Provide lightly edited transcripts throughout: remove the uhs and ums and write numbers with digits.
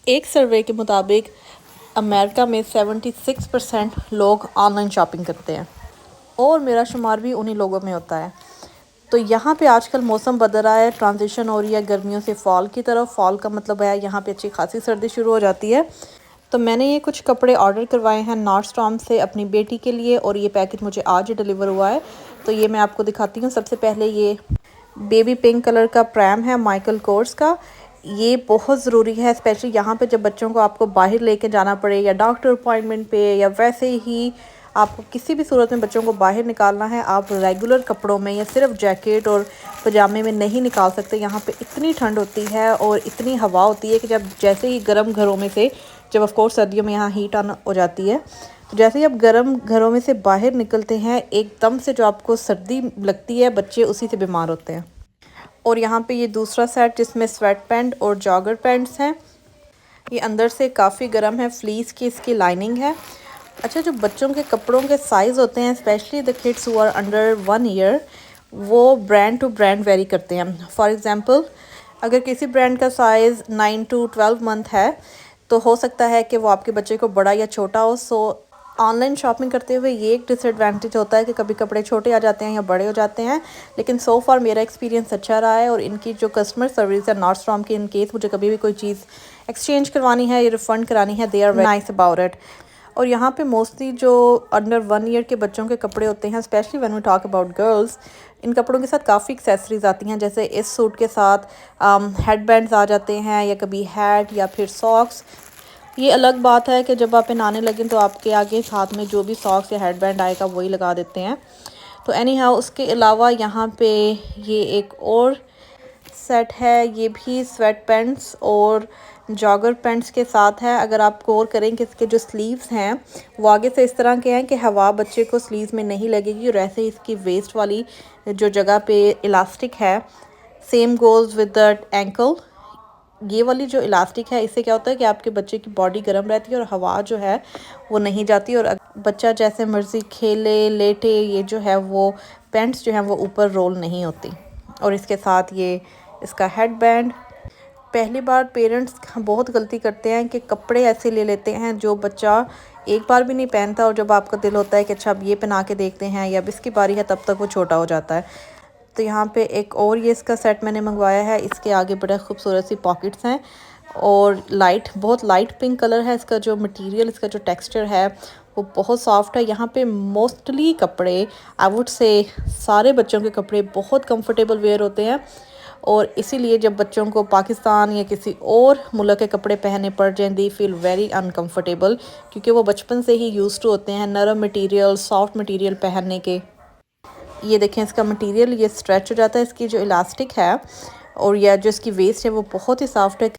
एक सर्वे के मुताबिक अमेरिका में 76% लोग ऑनलाइन शॉपिंग करते हैं और मेरा शुमार भी उन्हीं लोगों में होता है। तो यहाँ पे आजकल मौसम बदल रहा है, ट्रांजिशन हो रही है गर्मियों से फॉल की तरफ। फॉल का मतलब है यहाँ पे अच्छी खासी सर्दी शुरू हो जाती है। तो मैंने ये कुछ कपड़े ऑर्डर करवाए हैं नॉर्डस्टॉर्म से अपनी बेटी के लिए और ये पैकेज मुझे आज ही डिलीवर हुआ है। तो ये मैं आपको दिखाती हूँ। सबसे पहले ये बेबी पिंक कलर का प्रैम है माइकल कोर्स का। ये बहुत ज़रूरी है, स्पेशली यहाँ पे जब बच्चों को आपको बाहर लेके जाना पड़े या डॉक्टर अपॉइंटमेंट पे या वैसे ही आपको किसी भी सूरत में बच्चों को बाहर निकालना है, आप रेगुलर कपड़ों में या सिर्फ जैकेट और पजामे में नहीं निकाल सकते। यहाँ पे इतनी ठंड होती है और इतनी हवा होती है कि जब जैसे ही गर्म घरों में से, जब ऑफ कोर्स सर्दियों में यहाँ हीट ऑन हो जाती है, तो जैसे ही आप गर्म घरों में से बाहर निकलते हैं एकदम से जो आपको सर्दी लगती है, बच्चे उसी से बीमार होते हैं। और यहाँ पे ये दूसरा सेट जिसमें स्वेट पैंट और जॉगर पैंट्स हैं। ये अंदर से काफ़ी गर्म है, फ्लीस की इसकी लाइनिंग है। अच्छा, जो बच्चों के कपड़ों के साइज़ होते हैं, specially the kids who are under 1 year, वो ब्रांड टू ब्रांड वेरी करते हैं। फॉर एग्ज़ाम्पल, अगर किसी ब्रांड का साइज़ 9 to 12 मंथ है तो हो सकता है कि वो आपके बच्चे को बड़ा या छोटा हो। सो ऑनलाइन शॉपिंग करते हुए ये एक डिसएडवांटेज होता है कि कभी कपड़े छोटे आ जाते हैं या बड़े हो जाते हैं। लेकिन सो फार मेरा एक्सपीरियंस अच्छा रहा है और इनकी जो कस्टमर सर्विस है नॉर्डस्टॉर्म की, इन केस मुझे कभी भी कोई चीज़ एक्सचेंज करवानी है या रिफ़ंड करानी है, they are very nice about it. और यहाँ पे मोस्टली जो अंडर 1 ईयर के बच्चों के कपड़े होते हैं, specially when we talk about girls, इन कपड़ों के साथ काफ़ी एक्सेसरीज आती हैं। जैसे इस सूट के साथ हेड बैंड्स आ जाते हैं या कभी हैट या फिर सॉक्स। ये अलग बात है कि जब आप पहनाने लगें तो आपके आगे हाथ में जो भी सॉक्स या हेड बैंड आएगा वही लगा देते हैं। तो एनी हाउ, उसके अलावा यहाँ पे ये एक और सेट है, ये भी स्वेट पैंट्स और जॉगर पैंट्स के साथ है। अगर आप गौर करें कि इसके जो स्लीव्स हैं वो आगे से इस तरह के हैं कि हवा बच्चे को स्लीव्स में नहीं लगेगी, और ऐसे ही इसकी वेस्ट वाली जो जगह पे इलास्टिक है, same goes with the ankle. ये वाली जो इलास्टिक है, इससे क्या होता है कि आपके बच्चे की बॉडी गर्म रहती है और हवा जो है वो नहीं जाती, और बच्चा जैसे मर्ज़ी खेले लेटे, ये जो है वो पैंट्स जो हैं वो ऊपर रोल नहीं होती। और इसके साथ ये इसका हेड बैंड। पहली बार पेरेंट्स बहुत गलती करते हैं कि कपड़े ऐसे ले लेते हैं जो बच्चा एक बार भी नहीं पहनता, और जब आपका दिल होता है कि अच्छा अब ये पहना के देखते हैं या अब इसकी बारी है, तब तक वो छोटा हो जाता है। तो यहाँ पे एक और ये इसका सेट मैंने मंगवाया है। इसके आगे बड़े खूबसूरत सी पॉकेट्स हैं और बहुत लाइट पिंक कलर है। इसका जो मटेरियल, इसका जो टेक्सचर है वो बहुत सॉफ्ट है। यहाँ पे मोस्टली कपड़े, आई वुड से सारे बच्चों के कपड़े बहुत कंफर्टेबल वेयर होते हैं, और इसीलिए जब बच्चों को पाकिस्तान या किसी और मुल्क के कपड़े पहनने पड़ जाएं, दे फील वेरी अनकंफर्टेबल, क्योंकि वो बचपन से ही यूज़ टू होते हैं नरम मटेरियल, सॉफ्ट मटेरियल पहनने के। ये देखें, इसका मटेरियल ये स्ट्रेच हो जाता है, इसकी जो इलास्टिक है और या जो इसकी वेस्ट है वो बहुत ही सॉफ्ट है।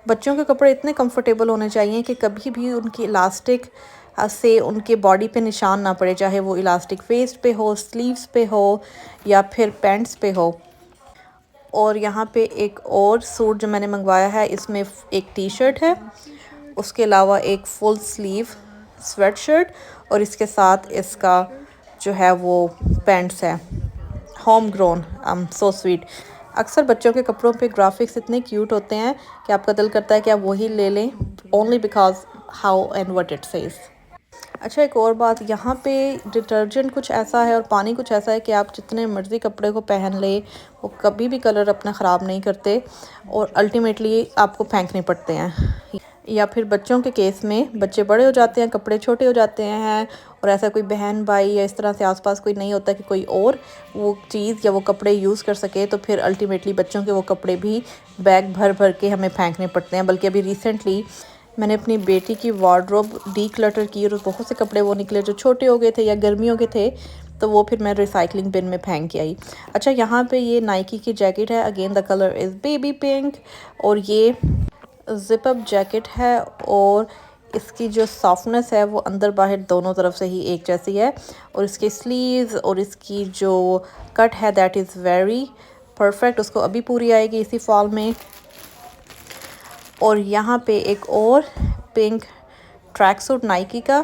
बच्चों के कपड़े इतने कंफर्टेबल होने चाहिए कि कभी भी उनकी इलास्टिक से उनके बॉडी पे निशान ना पड़े, चाहे वो इलास्टिक वेस्ट पे हो, स्लीव्स पे हो या फिर पैंट्स पे हो। और यहाँ पे एक और सूट जो मैंने मंगवाया है, इसमें एक टी शर्ट है, उसके अलावा एक फुल स्लीव स्वेट शर्ट, और इसके साथ इसका जो है वो पैंट्स है। Home grown, so sweet. अक्सर बच्चों के कपड़ों पे ग्राफिक्स इतने क्यूट होते हैं कि आपका दिल करता है कि आप वही ले लें, only because how and what it says. अच्छा, एक और बात, यहाँ पे डिटर्जेंट कुछ ऐसा है और पानी कुछ ऐसा है कि आप जितने मर्ज़ी कपड़े को पहन ले, वो कभी भी कलर अपना ख़राब नहीं करते और अल्टीमेटली आपको फेंकने पड़ते हैं। या फिर बच्चों के केस में बच्चे बड़े हो जाते हैं, कपड़े छोटे हो जाते हैं, और ऐसा कोई बहन भाई या इस तरह से आसपास कोई नहीं होता कि कोई और वो चीज़ या वो कपड़े यूज़ कर सके, तो फिर अल्टीमेटली बच्चों के वो कपड़े भी बैग भर भर के हमें फेंकने पड़ते हैं। बल्कि अभी रिसेंटली मैंने अपनी बेटी की वार्डरोब डीक्लटर की और बहुत से कपड़े वो निकले जो छोटे हो गए थे या गर्मियों के थे, तो वो फिर मैं रिसाइकलिंग बिन में फेंक के आई। अच्छा, यहाँ पे ये नाइकी की जैकेट है, again the colour is baby pink, और ये जिप अप जैकेट है और इसकी जो सॉफ्टनेस है वो अंदर बाहर दोनों तरफ से ही एक जैसी है, और इसके स्लीव्स और इसकी जो कट है दैट इज़ वेरी परफेक्ट। उसको अभी पूरी आएगी इसी फॉल में। और यहाँ पे एक और पिंक ट्रैक सूट नाइकी का,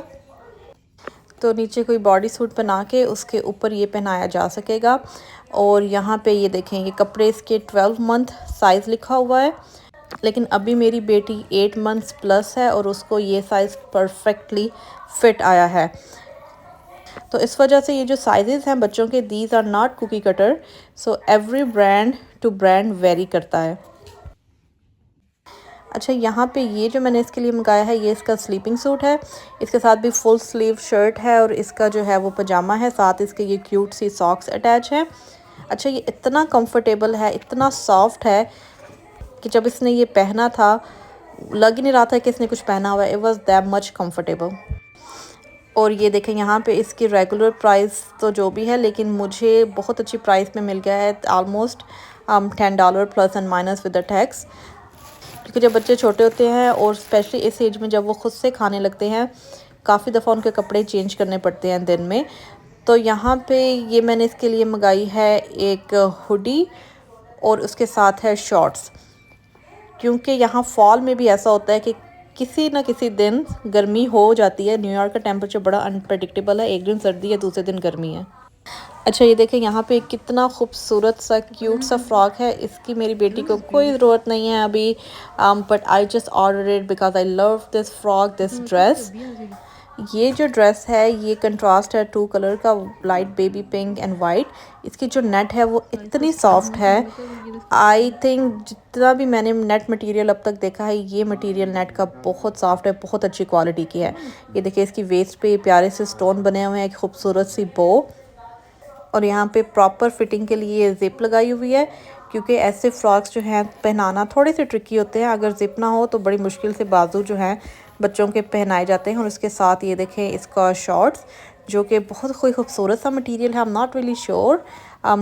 तो नीचे कोई बॉडी सूट बना के उसके ऊपर ये पहनाया जा सकेगा। और यहाँ पे ये देखें, ये कपड़े इसके 12 मंथ साइज़ लिखा हुआ है। लेकिन अभी मेरी बेटी 8 मंथ्स प्लस है और उसको ये साइज़ परफेक्टली फिट आया है। तो इस वजह से ये जो साइजेस हैं बच्चों के, these are not cookie cutter, so every brand to brand vary करता है। अच्छा, यहाँ पे ये जो मैंने इसके लिए मंगाया है, ये इसका स्लीपिंग सूट है। इसके साथ भी फुल स्लीव शर्ट है और इसका जो है वो पजामा है, साथ इसके ये क्यूट सी सॉक्स अटैच है। अच्छा, ये इतना कंफर्टेबल है, इतना सॉफ्ट है कि जब इसने ये पहना था लग ही नहीं रहा था कि इसने कुछ पहना हुआ है। It was that much comfortable. और ये देखें यहाँ पे इसकी रेगुलर प्राइस तो जो भी है, लेकिन मुझे बहुत अच्छी प्राइस में मिल गया है, almost $10 plus and minus with the tax. क्योंकि जब बच्चे छोटे होते हैं और स्पेशली इस एज में जब वो ख़ुद से खाने लगते हैं, काफ़ी दफ़ा उनके कपड़े चेंज करने पड़ते हैं दिन में। तो यहाँ पे ये मैंने इसके लिए मंगाई है एक हुडी और उसके साथ है शॉर्ट्स। क्योंकि यहाँ फॉल में भी ऐसा होता है कि किसी ना किसी दिन गर्मी हो जाती है। न्यूयॉर्क का टेम्परेचर बड़ा अनप्रेडिक्टेबल है, एक दिन सर्दी है दूसरे दिन गर्मी है। अच्छा, ये देखें यहाँ पे कितना खूबसूरत सा क्यूट सा फ्रॉक है। इसकी मेरी बेटी को कोई ज़रूरत नहीं है अभी, but I just order it because I love this frock, this dress. ये जो ड्रेस है ये कंट्रास्ट है 2 कलर का, light baby pink and white. इसकी जो नेट है वो इतनी सॉफ्ट है, आई थिंक जितना भी मैंने नेट मटेरियल अब तक देखा है, ये मटेरियल नेट का बहुत सॉफ्ट है, बहुत अच्छी क्वालिटी की है। ये देखिए इसकी वेस्ट पे प्यारे से स्टोन बने हुए हैं, एक खूबसूरत सी बो, और यहाँ पे प्रॉपर फिटिंग के लिए ज़िप लगाई हुई है। क्योंकि ऐसे फ्रॉक्स जो हैं पहनाना थोड़े से ट्रिकी होते हैं, अगर ज़िप ना हो तो बड़ी मुश्किल से बाजू जो हैं बच्चों के पहनाए जाते हैं। और इसके साथ ये देखें इसका शॉर्ट्स, जो कि बहुत कोई खूबसूरत सा मटेरियल है। I am not really sure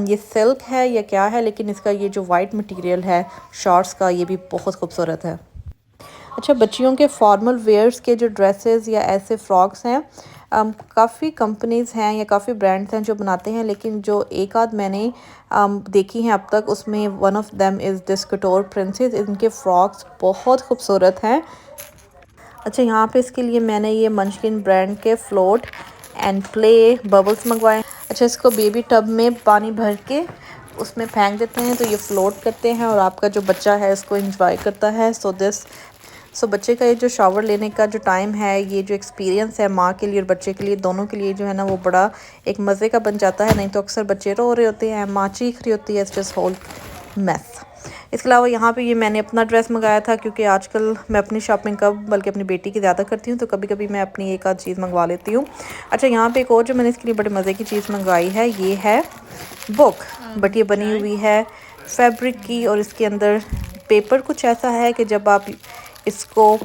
ये सिल्क है या क्या है, लेकिन इसका ये जो वाइट मटेरियल है शॉर्ट्स का, ये भी बहुत खूबसूरत है। अच्छा, बच्चियों के फॉर्मल वेयर्स के जो ड्रेसेस या ऐसे फ्रॉक्स हैं, काफ़ी कंपनीज़ हैं या काफ़ी ब्रांड्स हैं जो बनाते हैं, लेकिन जो एक आध मैंने देखी हैं अब तक, उसमें one of them is this कटोर प्रिंसेस। इनके फ्रॉक्स बहुत खूबसूरत हैं। अच्छा, यहाँ पे इसके लिए मैंने ये मंचकिन ब्रांड के फ्लोट एंड प्ले बबल्स मंगवाए। अच्छा, इसको बेबी टब में पानी भर के उसमें फेंक देते हैं तो ये फ्लोट करते हैं और आपका जो बच्चा है इसको एंजॉय करता है। सो बच्चे का ये जो शावर लेने का जो टाइम है, ये जो एक्सपीरियंस है माँ के लिए और बच्चे के लिए, दोनों के लिए जो है ना, वो बड़ा एक मज़े का बन जाता है। नहीं तो अक्सर बच्चे रो रहे होते हैं, माँ चीख रही होती है, इट्स जस्ट होल मैस। इसके अलावा यहाँ पे ये मैंने अपना ड्रेस मंगाया था, क्योंकि आजकल मैं अपनी शॉपिंग कब बल्कि अपनी बेटी की ज़्यादा करती हूँ, तो कभी कभी मैं अपनी एक आध चीज़ मंगवा लेती हूँ। अच्छा, यहाँ पे एक और जो मैंने इसके लिए बड़े मज़े की चीज़ मंगवाई है, ये है बुक, बट ये बनी हुई है फैब्रिक की, और इसके अंदर पेपर कुछ ऐसा है कि जब आप इसको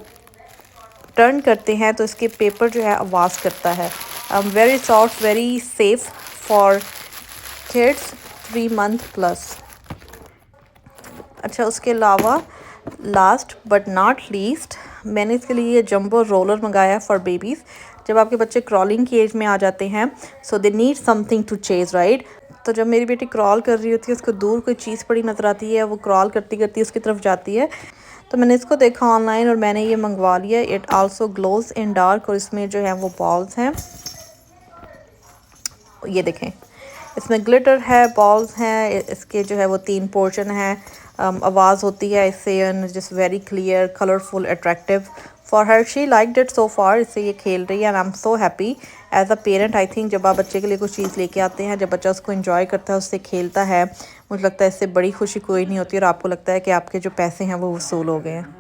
टर्न करते हैं तो इसके पेपर जो है आवाज़ करता है। Very soft, very safe for kids 3 month plus. अच्छा, उसके अलावा लास्ट बट नॉट लीस्ट मैंने इसके लिए ये जंबो रोलर मंगाया फॉर बेबीज़। जब आपके बच्चे क्रॉलिंग की एज में आ जाते हैं, so they need something to chase, right. तो जब मेरी बेटी क्रॉल कर रही होती है, उसको दूर कोई चीज़ पड़ी नज़र आती है, वो क्रॉल करती करती उसकी तरफ जाती है, तो मैंने इसको देखा ऑनलाइन और मैंने ये मंगवा लिया। It also glows in dark, और इसमें जो है वो बॉल्स हैं, ये देखें इसमें ग्लिटर है, बॉल्स हैं, इसके जो है वो 3 पोर्शन हैं। आवाज़ होती है इससे, and just very clear, colourful, attractive for her. She liked it so far, इससे ये खेल रही है and I am so happy as a parent. I think जब आप बच्चे के लिए कुछ चीज़ लेके आते हैं, जब बच्चा उसको एंजॉय करता है, उससे खेलता है, मुझे लगता है इससे बड़ी खुशी कोई नहीं होती, और आपको लगता है कि आपके जो पैसे हैं वो वसूल हो गए हैं।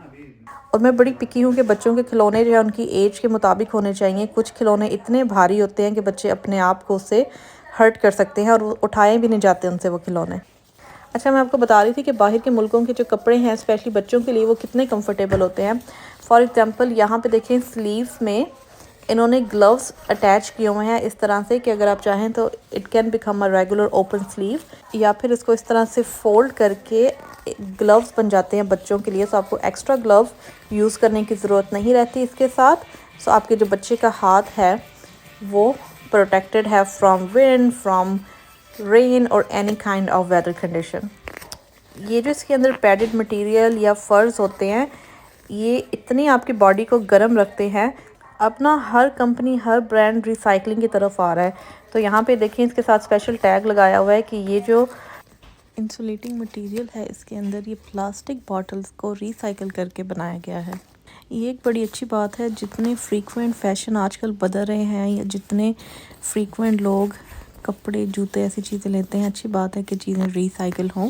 और मैं बड़ी पिकी हूँ कि बच्चों के खिलौने जो है उनकी एज के मुताबिक होने चाहिए। कुछ खिलौने इतने भारी होते हैं कि बच्चे अपने आप को उससे हर्ट कर सकते हैं, और वो उठाए भी नहीं जाते उनसे वो खिलौने। अच्छा, मैं आपको बता रही थी कि बाहर के मुल्कों के जो कपड़े हैं स्पेशली बच्चों के लिए, वो कितने कंफर्टेबल होते हैं। फॉर एग्जांपल यहाँ पे देखें, स्लीव्स में इन्होंने ग्लव्स अटैच किए हुए हैं इस तरह से कि अगर आप चाहें तो it can become a regular open sleeve, या फिर इसको इस तरह से फोल्ड करके ग्लव्स बन जाते हैं बच्चों के लिए। सो आपको एक्स्ट्रा ग्लव यूज़ करने की ज़रूरत नहीं रहती इसके साथ। सो आपके जो बच्चे का हाथ है वो प्रोटेक्टेड है फ्रॉम विंड, फ्रॉम रेन और any kind of weather condition. ये जो इसके अंदर पैडेड मटेरियल या फर्स होते हैं, ये इतनी आपकी बॉडी को गर्म रखते हैं। अपना हर कंपनी, हर ब्रांड रिसाइकलिंग की तरफ आ रहा है। तो यहाँ पे देखें इसके साथ स्पेशल टैग लगाया हुआ है कि ये जो इंसुलेटिंग मटेरियल है इसके अंदर। ये प्लास्टिक बॉटल्स को रिसाइकल करके बनाया गया है। ये एक बड़ी अच्छी बात है, जितने फ्रीक्वेंट फैशन आजकल बदल रहे हैं या जितने फ्रीक्वेंट लोग कपड़े जूते ऐसी चीज़ें लेते हैं, अच्छी बात है कि चीज़ें रिसाइकल हों।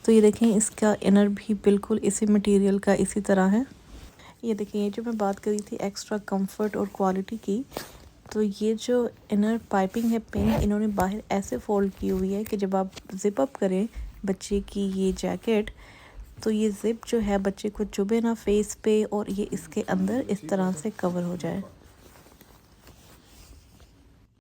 तो ये देखें, इसका इनर भी बिल्कुल इसी मटेरियल का इसी तरह है। ये देखें, ये जो मैं बात करी थी एक्स्ट्रा कंफर्ट और क्वालिटी की, तो ये जो इनर पाइपिंग है पिन, इन्होंने बाहर ऐसे फोल्ड की हुई है कि जब आप जिप अप करें बच्चे की ये जैकेट, तो ये जिप जो है बच्चे को चुभे ना फेस पे और ये इसके अंदर इस तरह से कवर हो जाए।